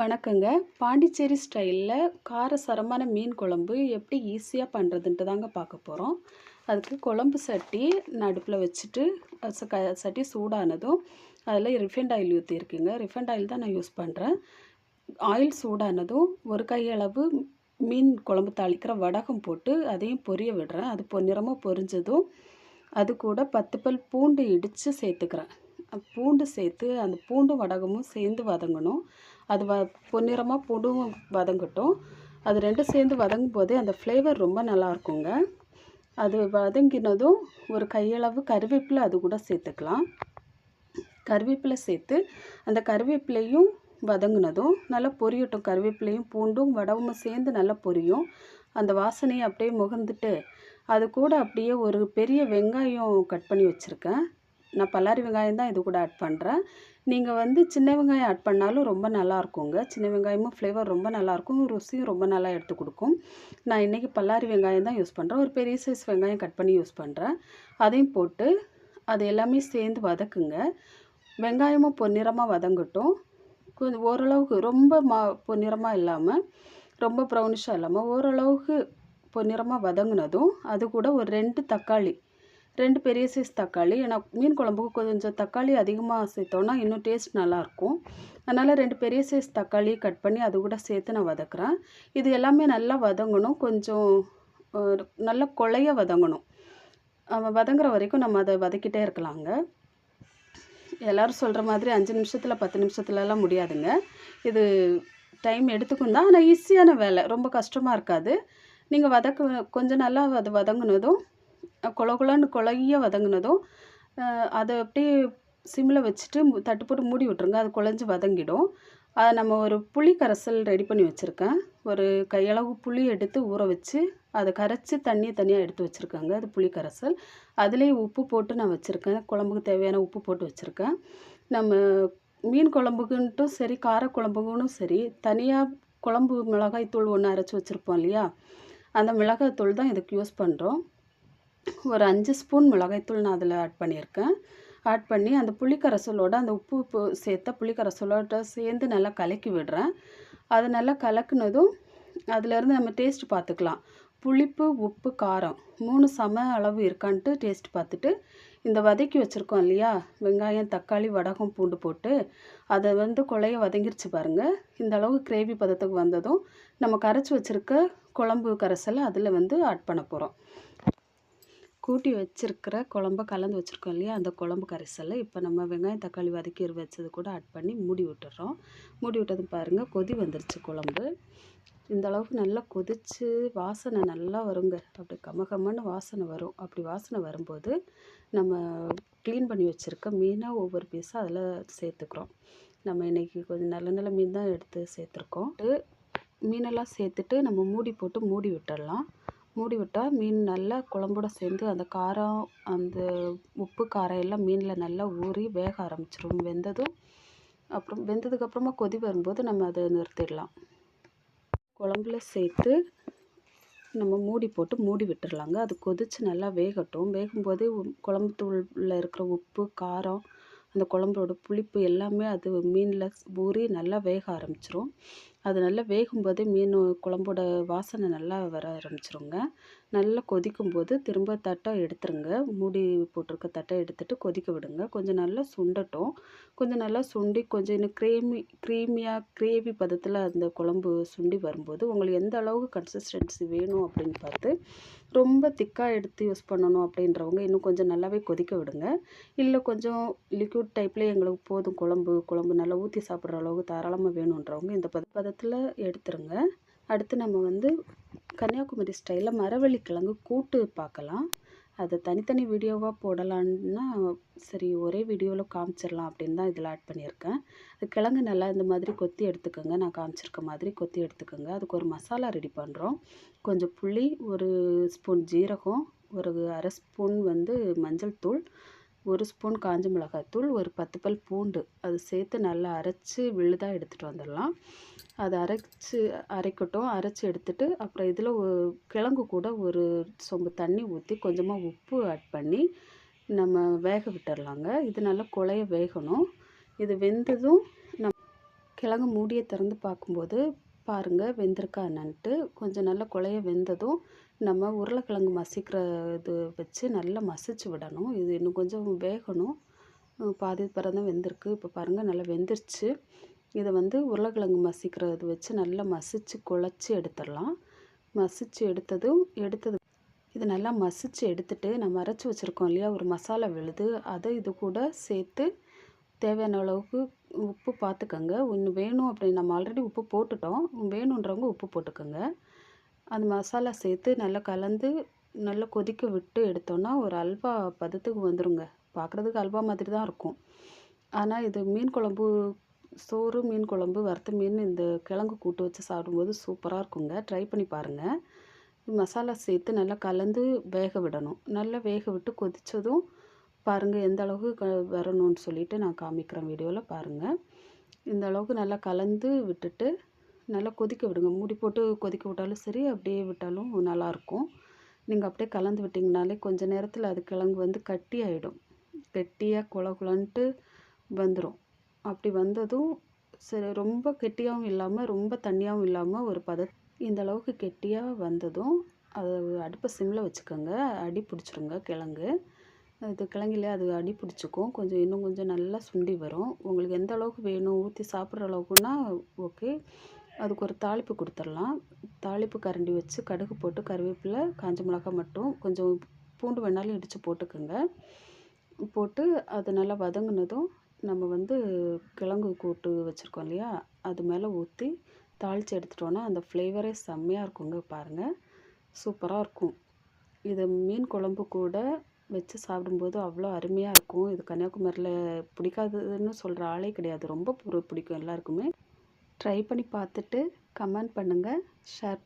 வணக்கங்க. பாண்டிச்சேரி ஸ்டைல்ல காரசாரமான மீன் குழம்பு எப்படி ஈஸியா பண்ணுறதுன்ட்டு தாங்க பார்க்க போறோம். அதுக்கு குழம்பு சட்டி நான் அடுப்புல வச்சுட்டு, சட்டி சூடானதும் அதில ரிஃபைண்ட் ஆயில் ஊத்தியிருக்கேங்க. ரிஃபைண்ட் ஆயில் தான் நான் யூஸ் பண்றேன். ஆயில் சூடானதும் ஒரு கையளவு மீன் குழம்பு தாளிக்கிற வடகம் போட்டு அதையும் பொரிய விடுறேன். அது பொன்னிறமா பொரிஞ்சதும், அது கூட 10 பல் பூண்டு இடித்து சேர்த்துக்கிறேன். பூண்டு சேர்த்து அந்த பூண்டும் வடகமும் சேர்ந்து வதங்கணும். அது பொன்னிறமா பூண்டும் வதங்கட்டும். அது 2ம் சேர்ந்து வதங்கும் போதே அந்த ஃப்ளேவர் ரொம்ப நல்லாயிருக்குங்க. அது வதங்கினதும் ஒரு கையளவு கருவேப்பிலை அது கூட சேர்த்துக்கலாம். கருவேப்பிலை சேர்த்து அந்த கருவேப்பிலையும் வதங்கினதும் நல்லா பொரியட்டும். கருவேப்பிலையும் பூண்டும் வடகமும் சேர்ந்து நல்லா பொரியும். அந்த வாசனையை அப்படியே முகந்துட்டு அது கூட அப்படியே ஒரு பெரிய வெங்காயம் கட் பண்ணி வச்சுருக்கேன். நான் பல்லாரி வெங்காயம் தான் இது கூட ஆட் பண்ணுறேன். நீங்கள் சின்ன வெங்காயம் ஆட் பண்ணாலும் ரொம்ப நல்லாயிருக்குங்க. சின்ன வெங்காயமும் ஃப்ளேவர் ரொம்ப நல்லாயிருக்கும், ருசியும் ரொம்ப நல்லா எடுத்து கொடுக்கும். நான் இன்றைக்கி பல்லாரி வெங்காயம் தான் யூஸ் பண்ணுறேன். ஒரு பெரிய சைஸ் வெங்காயம் கட் பண்ணி யூஸ் பண்ணுறேன். அதையும் போட்டு அது எல்லாமே சேர்ந்து வதக்குங்க. வெங்காயமும் பொன்னிறமாக வதங்கட்டும். கொஞ்சம் ஓரளவுக்கு ரொம்ப பொன்னிறமாக இல்லாமல், ரொம்ப ப்ரௌனிஷாக இல்லாமல் ஓரளவுக்கு பொன்னிறமாக வதங்கினதும் அது கூட ஒரு 2 தக்காளி, 2 பெரிய சைஸ் தக்காளி. ஏன்னா மீன் குழம்புக்கு கொஞ்சம் தக்காளி அதிகமாக சேர்த்தோன்னா இன்னும் டேஸ்ட் நல்லாயிருக்கும். அதனால் 2 பெரிய சைஸ் தக்காளி கட் பண்ணி அது கூட சேர்த்து நான் வதக்குறேன். இது எல்லாமே நல்லா வதங்கணும். கொஞ்சம் நல்லா கொழைய வதங்கணும். வதங்குற வரைக்கும் நம்ம அதை வதக்கிட்டே இருக்கலாங்க. எல்லோரும் சொல்கிற மாதிரி 5 நிமிஷத்தில் 10 நிமிஷத்துலலாம் முடியாதுங்க. இது டைம் எடுத்துக்கும் தான். ஆனால் ஈஸியான வேலை, ரொம்ப கஷ்டமாக இருக்காது. நீங்கள் கொஞ்சம் நல்லா அது வதங்கினதும் கொழைய வதங்கினதும் அதை அப்படியே சிம்மில் வச்சுட்டு தட்டு போட்டு மூடி விட்டுருங்க. அது குழஞ்சி வதங்கிடும். அதை நம்ம ஒரு புளி கரைசல் ரெடி பண்ணி வச்சுருக்கேன். ஒரு கையளவு புளி எடுத்து ஊற வச்சு அதை கரைச்சி தண்ணியை தனியாக எடுத்து வச்சுருக்கேங்க. அது புளி கரைசல். அதுலேயே உப்பு போட்டு நான் வச்சுருக்கேன். குழம்புக்கு தேவையான உப்பு போட்டு வச்சுருக்கேன். நம்ம மீன் குழம்புக்குன்ட்டும் சரி, காரக்குழம்புக்குன்னும் சரி, தனியாக குழம்பு மிளகாய் தூள் ஒன்று அரைச்சி வச்சுருப்போம் இல்லையா, அந்த மிளகாய் தூள் தான் இதுக்கு யூஸ் பண்ணுறோம். ஒரு 5 ஸ்பூன் மிளகாய்த்தூள் நான் அதில் ஆட் பண்ணியிருக்கேன். ஆட் பண்ணி அந்த புளிக்கரைசலோட அந்த உப்பு சேர்த்த புளிக்கரைசலோட சேர்ந்து நல்லா கலக்கி விடுறேன். அது நல்லா கலக்குனதும் அதுலேருந்து நம்ம டேஸ்ட் பார்த்துக்கலாம். புளிப்பு, உப்பு, காரம் 3 சம அளவு இருக்கான்ட்டு டேஸ்ட் பார்த்துட்டு, இந்த வதக்கி வச்சுருக்கோம் இல்லையா, வெங்காயம், தக்காளி, வடகம், பூண்டு போட்டு அதை கொழைய வதங்கிருச்சு பாருங்கள். இந்த அளவு கிரேவி பதத்துக்கு வந்ததும் நம்ம கரைச்சி வச்சுருக்க குழம்பு கரைசலை அதில் ஆட் பண்ண போகிறோம். கூட்டி வச்சுருக்கிற குழம்ப கலந்து வச்சுருக்கோம் இல்லையா, அந்த குழம்பு கரைசலை இப்போ நம்ம வெங்காயம் தக்காளி வதக்கி வச்சது கூட ஆட் பண்ணி மூடி விட்டுறோம். மூடி விட்டதும் பாருங்கள், கொதி வந்துருச்சு குழம்பு. இந்த அளவுக்கு நல்லா கொதித்து வாசனை நல்லா வருங்க. அப்படி கமகமன்னு வாசனை வரும். அப்படி வாசனை வரும்போது நம்ம க்ளீன் பண்ணி வச்சுருக்க மீனை ஒவ்வொரு பீஸாக அதில் சேர்த்துக்கிறோம். நம்ம இன்றைக்கி கொஞ்சம் நல்ல நல்ல மீன் தான் எடுத்து சேர்த்துருக்கோம். மீனெல்லாம் சேர்த்துட்டு நம்ம மூடி போட்டு மூடி விட்டுடலாம். மூடி விட்டால் மீன் நல்லா குழம்போட சேர்ந்து அந்த காரம், அந்த உப்பு, காரம் எல்லாம் மீனில் நல்லா ஊறி வேக ஆரம்பிச்சிடும். வெந்ததுக்கப்புறமா கொதி வரும்போது நம்ம அதை நிறுத்திடலாம். குழம்புல சேர்த்து நம்ம மூடி போட்டு மூடி விட்டுடலாங்க. அது கொதித்து நல்லா வேகட்டும். வேகும்போதே குழம்பு தூளில் இருக்கிற உப்பு, காரம், அந்த குழம்போட புளிப்பு எல்லாமே அது மீனில் ஊறி நல்லா வேக ஆரம்பிச்சிரும். அது நல்லா வேகும்போதே குழம்போட வாசனை நல்லா வர ஆரம்பிச்சிருங்க. நல்லா கொதிக்கும்போது திரும்ப தட்டை எடுத்துருங்க. மூடி போட்டிருக்க தட்டை எடுத்துகிட்டு கொதிக்க விடுங்க. கொஞ்சம் நல்லா சுண்டட்டும். கொஞ்சம் நல்லா சுண்டி கொஞ்சம் இன்னும் க்ரீமியாக கிரேவி பதத்தில் அந்த குழம்பு சுண்டி வரும்போது உங்களுக்கு எந்த அளவுக்கு கன்சிஸ்டன்சி வேணும் அப்படின்னு பார்த்து, ரொம்ப திக்காக எடுத்து யூஸ் பண்ணணும் அப்படின்றவங்க இன்னும் கொஞ்சம் நல்லாவே கொதிக்க விடுங்க. இல்லை கொஞ்சம் லிக்விட் டைப்லேயே எங்களுக்கு போதும், குழம்பு நல்லா ஊற்றி சாப்பிட்ற அளவுக்கு தாராளமாக வேணுன்றவங்க இந்த பதத்தில் எடுத்துருங்க. அடுத்து நம்ம கன்னியாகுமரி ஸ்டைலில் மரவள்ளிக்கிழங்கு கூட்டு பார்க்கலாம். அதை தனித்தனி வீடியோவாக போடலான்னா சரி, ஒரே வீடியோவில் காமிச்சிடலாம் அப்படின்னு தான் இதில் ஆட் பண்ணியிருக்கேன். அது கிழங்கு நல்லா இந்த மாதிரி கொத்தி எடுத்துக்கோங்க. நான் காமிச்சிருக்க மாதிரி கொத்தி எடுத்துக்கோங்க. அதுக்கு ஒரு மசாலா ரெடி பண்ணுறோம். கொஞ்சம் புளி, ஒரு ஸ்பூன் ஜீரகம், ஒரு அரை ஸ்பூன் மஞ்சள் தூள், 1 ஸ்பூன் காஞ்ச மிளகாய்த்தூள், ஒரு 10 பல் பூண்டு அது சேர்த்து நல்லா அரைச்சி விழுதாக எடுத்துகிட்டு வந்துடலாம். அதை அரைக்கட்டும். அரைச்சி எடுத்துகிட்டு அப்புறம் இதில் கிழங்கு கூட ஒரு சொம்பு தண்ணி ஊற்றி கொஞ்சமாக உப்பு ஆட் பண்ணி நம்ம வேக விட்டுடலாங்க. இது நல்லா குழைய வேகணும். இது வெந்ததும் கிழங்கு மூடியை திறந்து பார்க்கும்போது பாருங்கள் வெந்திருக்கா என்னன்ட்டு. கொஞ்சம் நல்லா குழைய வெந்ததும் நம்ம உருளைக்கிழங்கு மசிக்கிற இது வச்சு நல்லா மசிச்சு விடணும். இது இன்னும் கொஞ்சம் வேகணும். பாதி பரம் தான் வெந்திருக்கு. இப்போ பாருங்கள் நல்லா வெந்துருச்சு. இதை வந்து உருளைக்கிழங்கு மசிக்கிற இது வச்சு நல்லா மசிச்சு குழச்சி எடுத்துடலாம். மசிச்சு எடுத்தது இது நல்லா மசிச்சு எடுத்துட்டு நம்ம அரைச்சி வச்சுருக்கோம் இல்லையா, ஒரு மசாலா விழுது, அதை இது கூட சேர்த்து தேவையான அளவுக்கு உப்பு பார்த்துக்கோங்க. இன்னும் வேணும் அப்படி நம்ம ஆல்ரெடி உப்பு போட்டுட்டோம். வேணுன்றவங்க உப்பு போட்டுக்கோங்க. அந்த மசாலா சேர்த்து நல்லா கலந்து நல்லா கொதிக்க விட்டு எடுத்தோன்னா ஒரு அல்வா பதத்துக்கு வந்துடுங்க. பார்க்குறதுக்கு அல்வா மாதிரி தான் இருக்கும். ஆனால் இது மீன் குழம்பு, சோறு, மீன் குழம்பு, வறுத்த மீன், இந்த கிழங்கு கூட்டு வச்சு சாப்பிடும்போது சூப்பராக இருக்குங்க. ட்ரை பண்ணி பாருங்கள். மசாலா சேர்த்து நல்லா கலந்து வேக விடணும். நல்லா வேக விட்டு கொதித்ததும் பாருங்கள் எந்த அளவுக்கு வரணும்னு சொல்லிவிட்டு நான் காமிக்கிறேன் வீடியோவில் பாருங்கள். இந்த அளவுக்கு நல்லா கலந்து விட்டுட்டு நல்லா கொதிக்க விடுங்க. மூடி போட்டு கொதிக்க விட்டாலும் சரி, அப்படியே விட்டாலும் நல்லாயிருக்கும். நீங்கள் அப்படியே கலந்து விட்டிங்கனாலே கொஞ்சம் நேரத்தில் அது கிழங்கு வந்து கட்டி ஆகிடும். கெட்டியாக குழகுலன்ட்டு வந்துடும். அப்படி வந்ததும் சரி, ரொம்ப கெட்டியாகவும் இல்லாமல் ரொம்ப தண்ணியாகவும் இல்லாமல் ஒரு இந்த அளவுக்கு கெட்டியாக வந்ததும் அது அடுப்பை சிம்மில் வச்சுக்கோங்க. அடி பிடிச்சிருங்க கிழங்கு. இது கிழங்குல அது அடி பிடிச்சிக்கும். இன்னும் கொஞ்சம் நல்லா சுண்டி வரும். உங்களுக்கு எந்த அளவுக்கு வேணும், ஊற்றி சாப்பிட்ற அளவுக்குன்னா ஓகே. அதுக்கு ஒரு தாளிப்பு கொடுத்துடலாம். தாளிப்பு கரண்டி வச்சு கடுகு போட்டு கருவேப்பிலை, காஞ்ச மிளகாய் மட்டும் கொஞ்சம் பூண்டு வேணாலும் இடித்து போட்டுக்கோங்க. போட்டு அது நல்லா வதங்கினதும் நம்ம வந்து கிழங்கு கூட்டு வச்சுருக்கோம் இல்லையா, அது மேலே ஊற்றி தாளித்து எடுத்துட்டோன்னா அந்த ஃப்ளேவரே செம்மையாக இருக்குங்க. பாருங்கள் சூப்பராக இருக்கும். இது மீன் குழம்பு கூட வச்சு சாப்பிடும்போது அவ்வளோ அருமையாக இருக்கும். இது கன்னியாகுமரியில் பிடிக்காதுன்னு சொல்கிற ஆளே கிடையாது. ரொம்ப பிடிக்கும் எல்லாருக்குமே. ட்ரை பண்ணி பார்த்துட்டு கமெண்ட் பண்ணுங்கள், ஷேர்